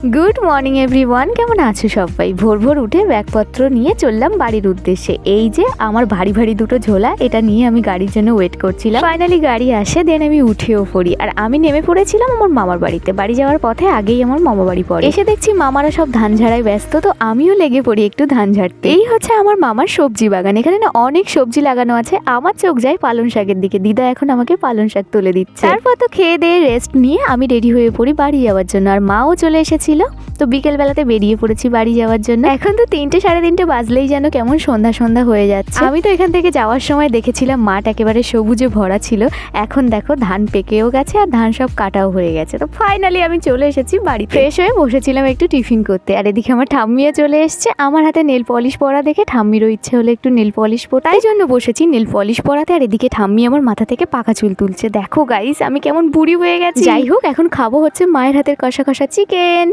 Good morning everyone, কেমন আছো সবাই? ভোর ভোর উঠে ব্যাগপত্র নিয়ে চললাম বাড়ির উদ্দেশ্যে। এই যে আমার ভারী ভারী দুটো ঝোলা, এটা নিয়ে আমি গাড়ির জন্য ওয়েট করছিলাম। ফাইনালি গাড়ি আসে, দেন আমি উঠেও পড়ি। আর আমি নেমে পড়েছিলাম আমার মামার বাড়িতে। বাড়ি যাওয়ার পথে আগেই আমার মামা বাড়ি পড়ে। এসে দেখছি মামারা সব ধান ঝাড়ায় ব্যস্ত, তো আমিও লেগে পড়ি একটু ধান ঝাড়তে। এই হচ্ছে আমার মামার সবজি বাগান। এখানে না অনেক সবজি লাগানো আছে। আমার চোখ যায় পালং শাকের দিকে। দিদা এখন আমাকে পালং শাক তুলে দিচ্ছে। তারপর তো খেয়ে দিয়ে রেস্ট নিয়ে আমি রেডি হয়ে পড়ি বাড়ি যাওয়ার জন্য। আর মাও চলে এসেছিল, তো বিকেল বেলাতে বেরিয়ে পড়েছি বাড়ি যাওয়ার জন্য। এখন তো 3টে সাড়ে 3টে বাজলেই যেন কেমন সন্ধ্যা সন্ধ্যা হয়ে যাচ্ছে। আমি তো এখান থেকে যাওয়ার সময় দেখেছিলাম মাঠ একেবারে সবুজে ভরা ছিল। এখন দেখো ধান পেকেও গেছে আর ধান সব কাটাও হয়ে গেছে। তো ফাইনালি আমি চলে এসেছি বাড়ি। ফ্রেশ হয়ে বসেছিলাম একটু টিফিন করতে। আর এদিকে আমার ঠাম্মিও চলে এসছে। আমার হাতে নেল পলিশ পরা দেখে ঠাম্মিরও ইচ্ছে হলো একটু নেল পলিশ পরা, তাই জন্য বসেছি নেল পলিশ পরাতে। আর এদিকে ঠাম্মি আমার মাথা থেকে পাকা চুল তুলছে। দেখো গাইস, আমি কেমন বুড়ি হয়ে গেছি। যাই হোক, এখন খাবো হচ্ছে মায়ের হাতের কষা কষা চিকেন।